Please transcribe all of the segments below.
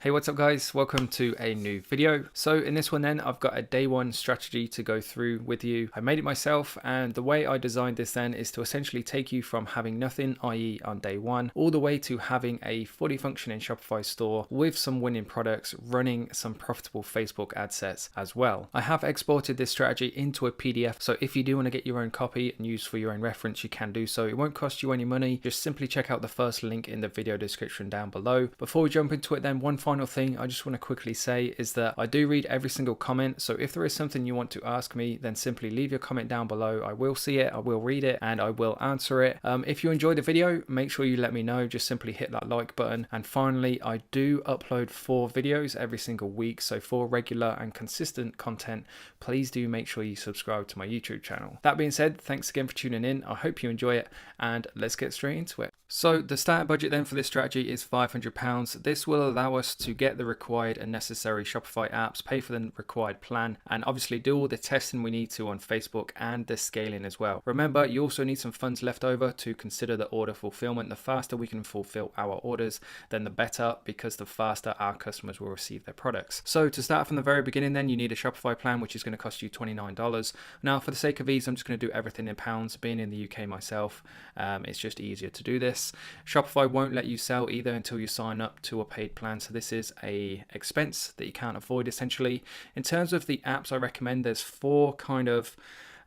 Hey, what's up guys? Welcome to a new video. So in this one then, I've got a day one strategy to go through with you. I made it myself, and the way I designed this then is to essentially take you from having nothing, i.e. on day one, all the way to having a fully functioning Shopify store with some winning products, running some profitable Facebook ad sets as well. I have exported this strategy into a PDF, so if you do want to get your own copy and use for your own reference, you can do so. It won't cost you any money. Just simply check out the first link in the video description down below. Before we jump into it then, one final thing I just want to quickly say is that I do read every single comment, so if there is something you want to ask me, then simply leave your comment down below. I will see it, I will read it, and I will answer it. If you enjoyed the video, make sure you let me know. Just simply hit that like button. And finally, I do upload 4 videos every single week, so for regular and consistent content, please do make sure you subscribe to my YouTube channel. That being said, thanks again for tuning in. I hope you enjoy it, and let's get straight into it. So the starting budget then for this strategy is £500. This will allow us to get the required and necessary Shopify apps, pay for the required plan, and obviously do all the testing we need to on Facebook and the scaling as well. Remember, you also need some funds left over to consider the order fulfillment. The faster we can fulfill our orders, then the better, because the faster our customers will receive their products. So to start from the very beginning then, you need a Shopify plan, which is going to cost you $29. Now for the sake of ease, I'm just going to do everything in pounds. Being in the UK myself, it's just easier to do this. Shopify won't let you sell either until you sign up to a paid plan, so this is a expense that you can't avoid essentially. In terms of the apps I recommend, there's 4 kind of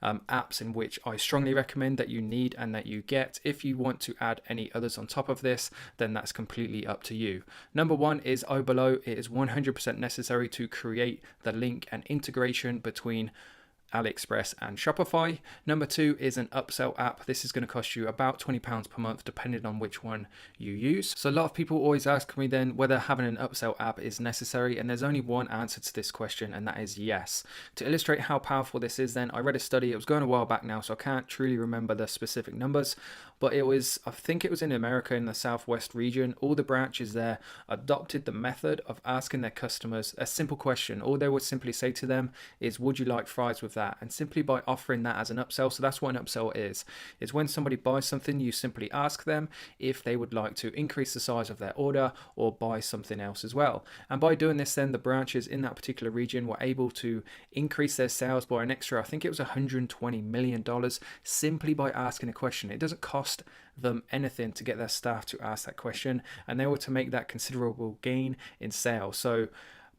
apps in which I strongly recommend that you need and that you get. If you want to add any others on top of this, then that's completely up to you. Number 1 is Below. It is 100% necessary to create the link and integration between AliExpress and Shopify. Number 2 is an upsell app. This is going to cost you about £20 per month depending on which one you use. So a lot of people always ask me then whether having an upsell app is necessary, and there's only one answer to this question, and that is yes. To illustrate how powerful this is then, I read a study. It was going a while back now, so I can't truly remember the specific numbers, but I think it was in America, in the Southwest region. All the branches there adopted the method of asking their customers a simple question. All they would simply say to them is, would you like fries with that? And simply by offering that as an upsell, so that's what an upsell is when somebody buys something, you simply ask them if they would like to increase the size of their order or buy something else as well. And by doing this then, the branches in that particular region were able to increase their sales by an extra, I think it was $120 million, simply by asking a question. It doesn't cost them anything to get their staff to ask that question, and they were to make that considerable gain in sales. So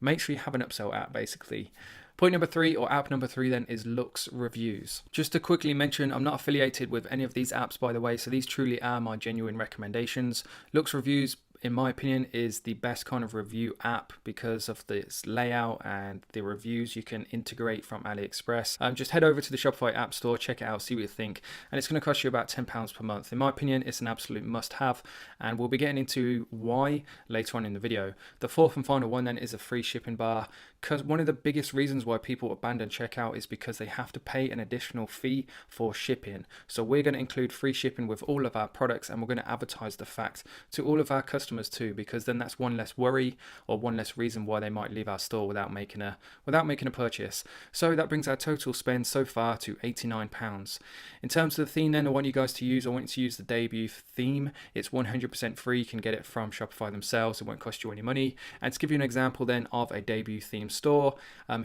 make sure you have an upsell app basically. Point number 3, or app number 3 then, is Looks Reviews. Just to quickly mention, I'm not affiliated with any of these apps, by the way, so these truly are my genuine recommendations. Looks Reviews, in my opinion, is the best kind of review app because of this layout and the reviews you can integrate from AliExpress. Just head over to the Shopify App Store, check it out, see what you think, and it's going to cost you about £10 per month. In my opinion, it's an absolute must-have, and we'll be getting into why later on in the video. The 4th and final one then is a free shipping bar, because one of the biggest reasons why people abandon checkout is because they have to pay an additional fee for shipping. So we're going to include free shipping with all of our products, and we're going to advertise the fact to all of our customers too, because then that's one less worry or one less reason why they might leave our store without making a purchase. So that brings our total spend so far to £89. In terms of the theme then, I want you guys to use the debut theme. It's 100% free. You can get it from Shopify themselves. It won't cost you any money. And to give you an example then of a debut theme store,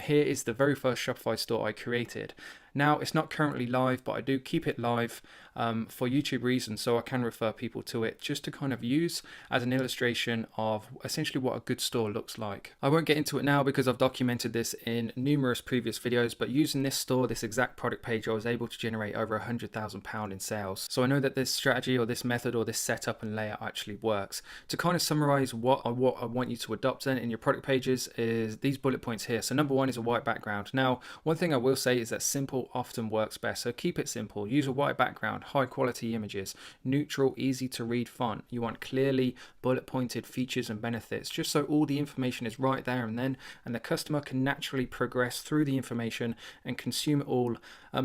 here is the very first Shopify store I created. Now, it's not currently live, but I do keep it live for YouTube reasons, so I can refer people to it just to kind of use as an illustration of essentially what a good store looks like. I won't get into it now because I've documented this in numerous previous videos, but using this store, this exact product page, I was able to generate over £100,000 in sales. So I know that this strategy or this method or this setup and layout actually works. To kind of summarize what I want you to adopt then in your product pages is these bullet points here. So number 1 is a white background. Now, one thing I will say is that simple often works best, so keep it simple. Use a white background, high quality images, neutral, easy to read font. You want clearly bullet pointed features and benefits, just so all the information is right there and then, and the customer can naturally progress through the information and consume it all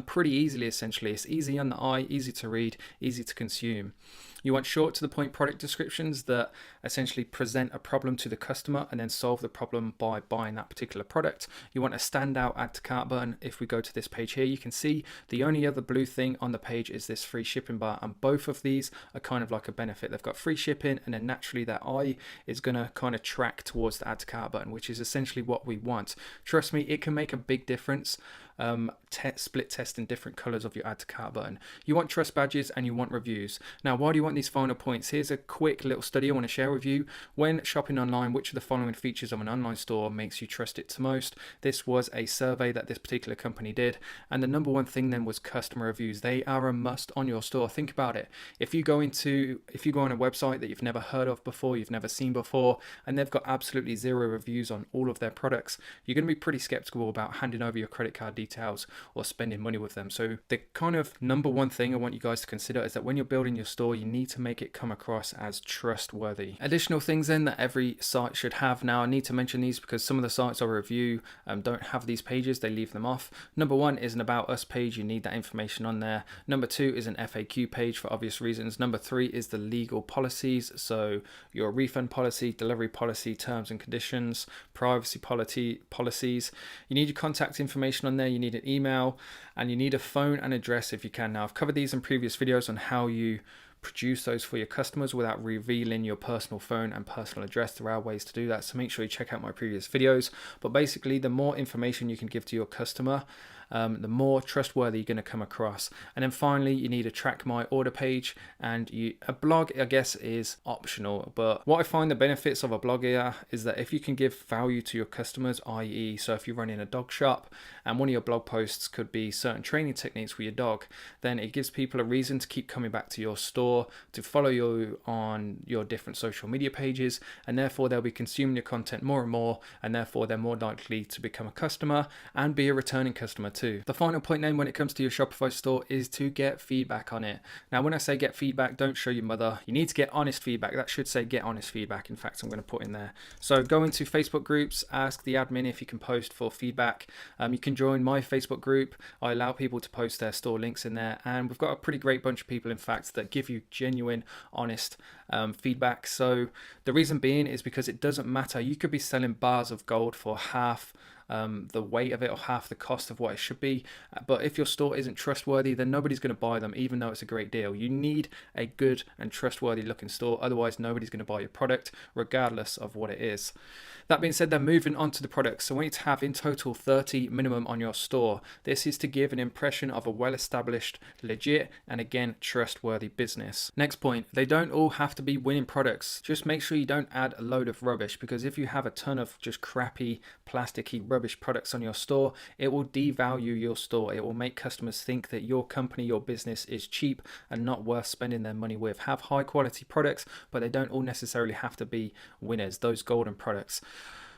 pretty easily essentially. It's easy on the eye, easy to read, easy to consume. You want short to the point product descriptions that essentially present a problem to the customer and then solve the problem by buying that particular product. You want a standout add to cart button. If we go to this page here, you can see the only other blue thing on the page is this free shipping bar, and both of these are kind of like a benefit. They've got free shipping, and then naturally that eye is going to kind of track towards the add to cart button, which is essentially what we want. Trust me, it can make a big difference. Split testing different colors of your add to cart button. You want trust badges and you want reviews. Now, why do you want these final points? Here's a quick little study I want to share with you. When shopping online, which of the following features of an online store makes you trust it the most? This was a survey that this particular company did, and the number one thing then was customer reviews. They are a must on your store. Think about it. If you go on a website that you've never heard of before, you've never seen before, and they've got absolutely zero reviews on all of their products, you're going to be pretty skeptical about handing over your credit card details or spending money with them. So the kind of number one thing I want you guys to consider is that when you're building your store, you need to make it come across as trustworthy. Additional things then that every site should have. Now, I need to mention these because some of the sites I review don't have these pages. They leave them off. Number one is an about us page. You need that information on there. Number two is an FAQ page for obvious reasons. Number three is the legal policies. So your refund policy, delivery policy, terms and conditions, privacy policies. You need your contact information on there. You need an email, and you need a phone and address if you can. Now, I've covered these in previous videos on how you produce those for your customers without revealing your personal phone and personal address. There are ways to do that, so make sure you check out my previous videos. But basically, the more information you can give to your customer, the more trustworthy you're going to come across. And then finally, you need a track my order page, and a blog, I guess, is optional. But what I find the benefits of a blog here is that if you can give value to your customers, i.e., so if you're running a dog shop and one of your blog posts could be certain training techniques for your dog, then it gives people a reason to keep coming back to your store, to follow you on your different social media pages, and therefore they'll be consuming your content more and more, and therefore they're more likely to become a customer and be a returning customer too. The final point then when it comes to your Shopify store is to get feedback on it. Now, when I say get feedback, don't show your mother. You need to get honest feedback. That should say get honest feedback. In fact, I'm going to put in there. So go into Facebook groups, ask the admin if you can post for feedback. You can join my Facebook group. I allow people to post their store links in there, and we've got a pretty great bunch of people, in fact, that give you genuine, honest feedback. So the reason being is because it doesn't matter. You could be selling bars of gold for half the weight of it or half the cost of what it should be, but if your store isn't trustworthy, then nobody's going to buy them, even though it's a great deal. You need a good and trustworthy looking store, otherwise nobody's going to buy your product regardless of what it is. That being said, then moving on to the products. So we need to have in total 30 minimum on your store. This is to give an impression of a well-established, legit, and again, trustworthy business. Next point, they don't all have to be winning products. Just make sure you don't add a load of rubbish, because if you have a ton of just crappy, plasticky, rubbish products on your store, it will devalue your store. It will make customers think that your company, your business is cheap and not worth spending their money with. Have high quality products, but they don't all necessarily have to be winners, those golden products.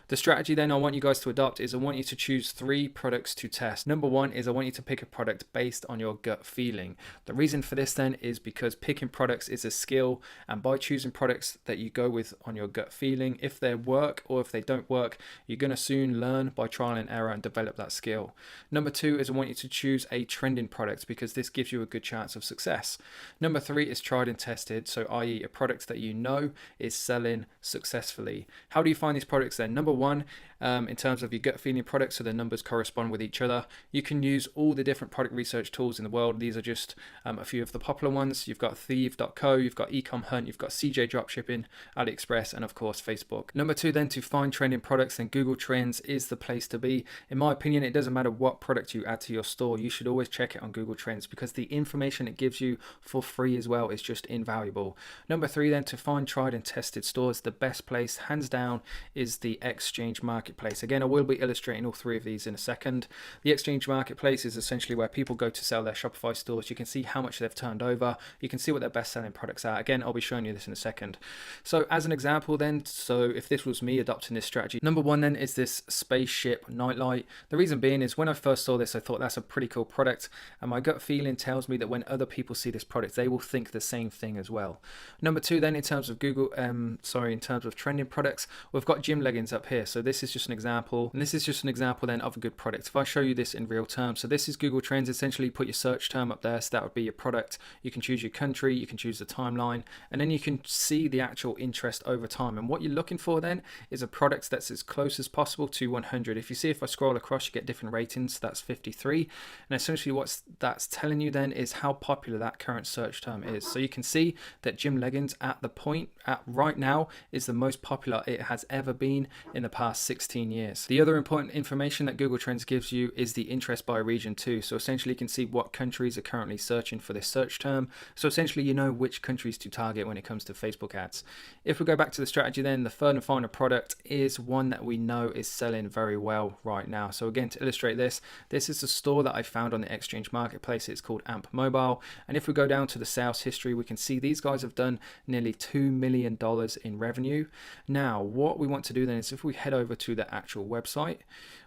The strategy then I want you guys to adopt is I want you to choose 3 products to test. Number 1 is I want you to pick a product based on your gut feeling. The reason for this then is because picking products is a skill, and by choosing products that you go with on your gut feeling, if they work or if they don't work, you're going to soon learn by trial and error and develop that skill. Number 2 is I want you to choose a trending product, because this gives you a good chance of success. Number 3 is tried and tested, so i.e. a product that you know is selling successfully. How do you find these products then? Number 1, in terms of your gut feeling products, so the numbers correspond with each other. You can use all the different product research tools in the world. These are just a few of the popular ones. You've got Thieve.co, you've got Ecom Hunt, you've got CJ Dropshipping, AliExpress, and of course Facebook. Number 2 then, to find trending products, then Google Trends is the place to be. In my opinion, it doesn't matter what product you add to your store, you should always check it on Google Trends, because the information it gives you for free as well is just invaluable. Number 3 then, to find tried and tested stores, the best place hands down is the Exchange Marketplace. Again, I will be illustrating all 3 of these in a second. The Exchange Marketplace is essentially where people go to sell their Shopify stores. You can see how much they've turned over. You can see what their best selling products are. Again, I'll be showing you this in a second. So as an example then, so if this was me adopting this strategy, number 1 then is this spaceship nightlight. The reason being is when I first saw this, I thought that's a pretty cool product, and my gut feeling tells me that when other people see this product, they will think the same thing as well. Number 2 then, in terms of in terms of trending products, we've got gym leggings up here. here. So this is just an example, and this is just an example then of a good product. If I show you this in real terms, so this is Google Trends. Essentially, put your search term up there, so that would be your product. You can choose your country, you can choose the timeline, and then you can see the actual interest over time. And what you're looking for then is a product that's as close as possible to 100. If you see, if I scroll across, you get different ratings. So that's 53, and essentially what that's telling you then is how popular that current search term is. So you can see that gym leggings at the point at right now is the most popular it has ever been in the past 16 years. The other important information that Google Trends gives you is the interest by region too. So essentially you can see what countries are currently searching for this search term. So essentially you know which countries to target when it comes to Facebook ads. If we go back to the strategy then, the third and final product is one that we know is selling very well right now. So again, to illustrate this is a store that I found on the Exchange Marketplace. It's called Amp Mobile. And if we go down to the sales history, we can see these guys have done nearly $2 million in revenue. Now, what we want to do then is if we head over to the actual website,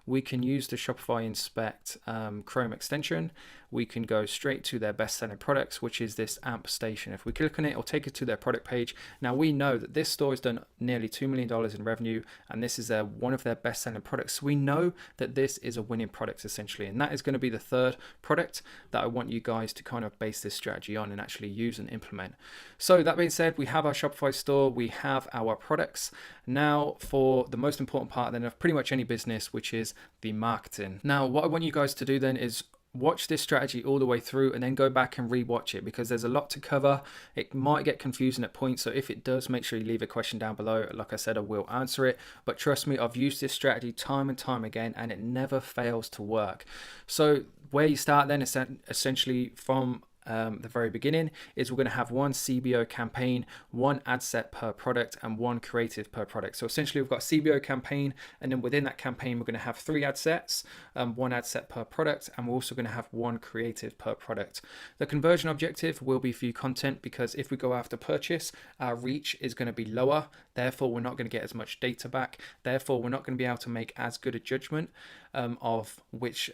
we can use the Shopify Inspect Chrome extension. We can go straight to their best-selling products, which is this AMP station. If we click on it, it'll take it to their product page. Now we know that this store has done nearly $2 million in revenue, and this is one of their best-selling products. So we know that this is a winning product essentially, and that is going to be the third product that I want you guys to kind of base this strategy on and actually use and implement. So that being said, we have our Shopify store, we have our products. Now for the most important part then of pretty much any business, which is the marketing. Now what I want you guys to do then is watch this strategy all the way through and then go back and rewatch it, because there's a lot to cover. It might get confusing at points, so if it does, make sure you leave a question down below. Like I said, I will answer it, but trust me, I've used this strategy time and time again and it never fails to work. So where you start then is essentially from the very beginning is we're going to have one CBO campaign, one ad set per product, and one creative per product. So essentially we've got a CBO campaign, and then within that campaign we're going to have 3 ad sets, one ad set per product, and we're also going to have one creative per product. The conversion objective will be view content, because if we go after purchase, our reach is going to be lower, therefore we're not going to get as much data back, therefore we're not going to be able to make as good a judgment of which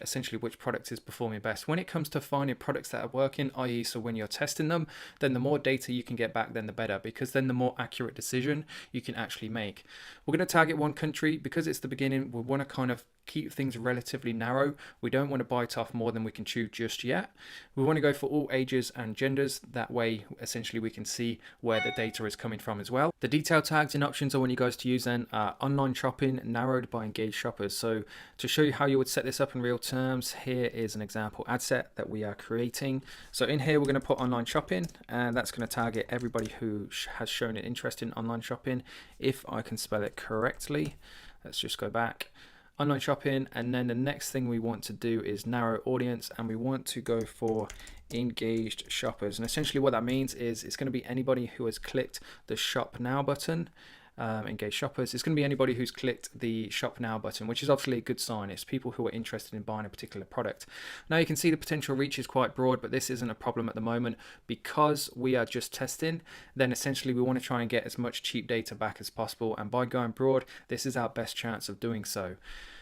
product is performing best. When it comes to finding products that are working, i.e. so when you're testing them, then the more data you can get back, then the better, because then the more accurate decision you can actually make. We're going to target one country because it's the beginning. We want to kind of keep things relatively narrow. We don't want to bite off more than we can chew just yet. We want to go for all ages and genders. That way, essentially, we can see where the data is coming from as well. The detailed tags and options I want you guys to use then are online shopping narrowed by engaged shoppers. So to show you how you would set this up in real terms, here is an example ad set that we are creating. So in here, we're going to put online shopping, and that's going to target everybody who has shown an interest in online shopping. If I can spell it correctly, let's just go back. Online shopping, and then the next thing we want to do is narrow audience, and we want to go for engaged shoppers. And essentially what that means is it's going to be anybody who has clicked the shop now button. Engaged shoppers, it's going to be anybody who's clicked the shop now button, which is obviously a good sign. It's people who are interested in buying a particular product. Now you can see the potential reach is quite broad, but this isn't a problem at the moment because we are just testing. Then essentially we want to try and get as much cheap data back as possible, and by going broad, this is our best chance of doing so.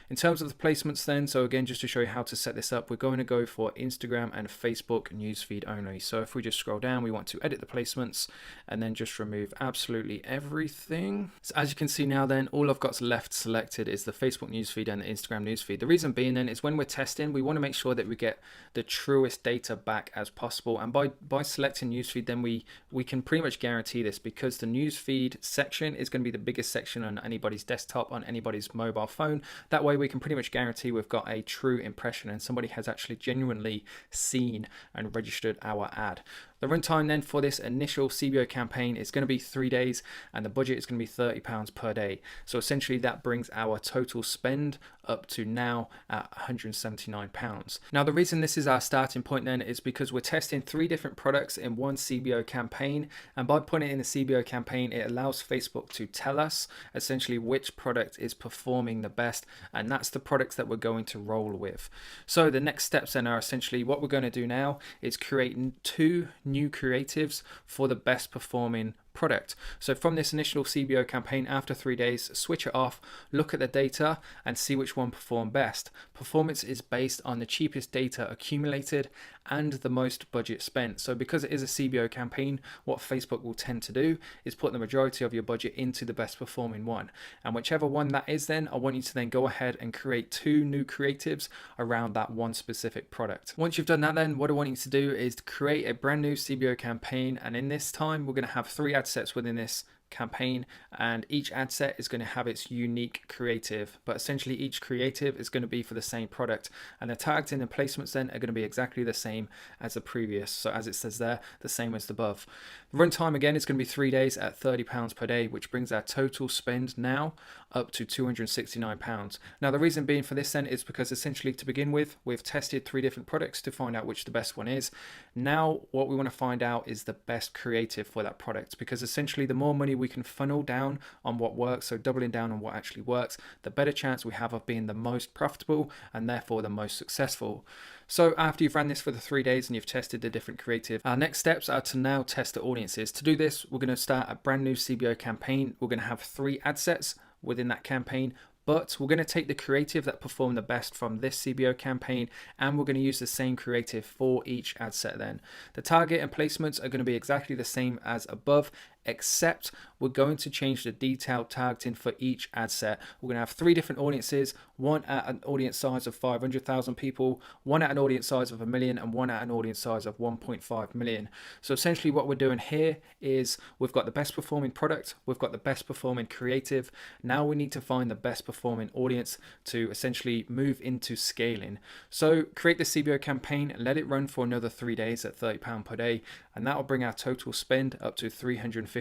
In terms of the placements then, so again, just to show you how to set this up, we're going to go for Instagram and Facebook newsfeed only. So if we just scroll down, we want to edit the placements and then just remove absolutely everything. So as you can see now then, all I've got left selected is the Facebook newsfeed and the Instagram newsfeed. The reason being then is when we're testing, we want to make sure that we get the truest data back as possible. And by selecting newsfeed, then we can pretty much guarantee this, because the newsfeed section is going to be the biggest section on anybody's desktop, on anybody's mobile phone. That way we can pretty much guarantee we've got a true impression and somebody has actually genuinely seen and registered our ad. The runtime then for this initial CBO campaign is going to be 3 days, and the budget is going to be £30 per day. So essentially that brings our total spend up to now at £179. Now the reason this is our starting point then is because we're testing 3 different products in one CBO campaign, and by putting it in a CBO campaign, it allows Facebook to tell us essentially which product is performing the best, and that's the products that we're going to roll with. So the next steps then are essentially what we're going to do now is create 2 new creatives for the best performing product. So from this initial CBO campaign, after 3 days, switch it off, look at the data and see which one performed best. Performance is based on the cheapest data accumulated and the most budget spent. So because it is a CBO campaign, what Facebook will tend to do is put the majority of your budget into the best performing one. And whichever one that is, then I want you to then go ahead and create 2 new creatives around that one specific product. Once you've done that, then what I want you to do is to create a brand new CBO campaign. And in this time, we're going to have 3 ad sets within this campaign, and each ad set is going to have its unique creative, but essentially each creative is going to be for the same product, and the tags and the placements then are going to be exactly the same as the previous. So as it says there, the same as the above. The runtime again is going to be 3 days at £30 per day, which brings our total spend now up to £269. Now the reason being for this then is because essentially to begin with, we've tested 3 different products to find out which the best one is. Now what we want to find out is the best creative for that product, because essentially the more money we can funnel down on what works, so doubling down on what actually works, the better chance we have of being the most profitable and therefore the most successful. So after you've ran this for the 3 days and you've tested the different creative, our next steps are to now test the audiences. To do this, we're going to start a brand new CBO campaign. We're going to have 3 ad sets within that campaign, but we're going to take the creative that performed the best from this CBO campaign, and we're going to use the same creative for each ad set then. The target and placements are going to be exactly the same as above, except we're going to change the detailed targeting for each ad set. We're going to have 3 different audiences, one at an audience size of 500,000 people, one at an audience size of 1 million, and one at an audience size of 1.5 million. So essentially what we're doing here is we've got the best performing product, we've got the best performing creative. Now we need to find the best performing audience to essentially move into scaling. So create the CBO campaign, let it run for another 3 days at £30 per day, and that will bring our total spend up to £359.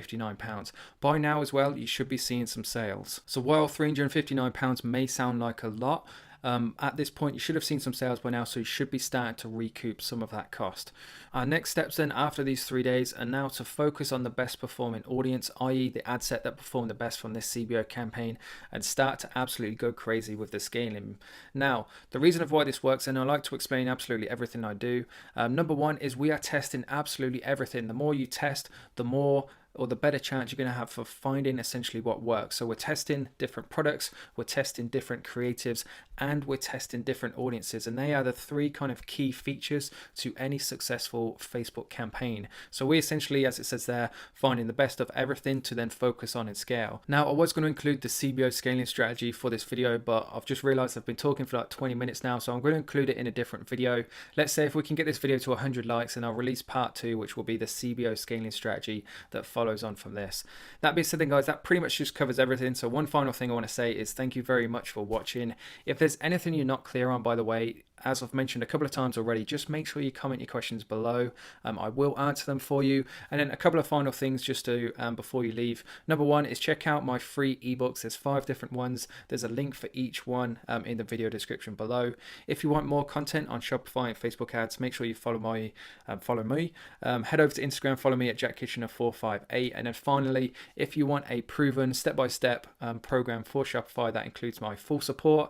By now as well, you should be seeing some sales. So while £359 may sound like a lot, at this point you should have seen some sales by now, so you should be starting to recoup some of that cost. Our next steps then after these 3 days are now to focus on the best performing audience, i.e. the ad set that performed the best from this CBO campaign, and start to absolutely go crazy with the scaling. Now the reason of why this works, and I like to explain absolutely everything I do, number one is we are testing absolutely everything. The more you test, the more or the better chance you're going to have for finding essentially what works. So we're testing different products, we're testing different creatives, and we're testing different audiences, and they are the 3 kind of key features to any successful Facebook campaign. So we essentially, as it says there, finding the best of everything to then focus on and scale. Now I was going to include the CBO scaling strategy for this video, but I've just realized I've been talking for like 20 minutes now, so I'm going to include it in a different video. Let's say if we can get this video to 100 likes, and I'll release part 2, which will be the CBO scaling strategy that follows on from this. That being said then guys, that pretty much just covers everything. So one final thing I want to say is thank you very much for watching. If there's anything you're not clear on, by the way, as I've mentioned a couple of times already, just make sure you comment your questions below. I will answer them for you. And then a couple of final things just to before you leave. Number one is check out my free ebooks. There's 5 different ones. There's a link for each one in the video description below. If you want more content on Shopify and Facebook ads, make sure you follow me. Head over to Instagram, follow me at JackKitchener458. And then finally, if you want a proven step-by-step program for Shopify that includes my full support,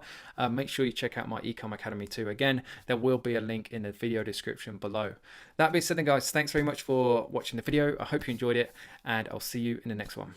make sure you check out my Ecom Academy too. Again, there will be a link in the video description below. That being said then guys, thanks very much for watching the video. I hope you enjoyed it, and I'll see you in the next one.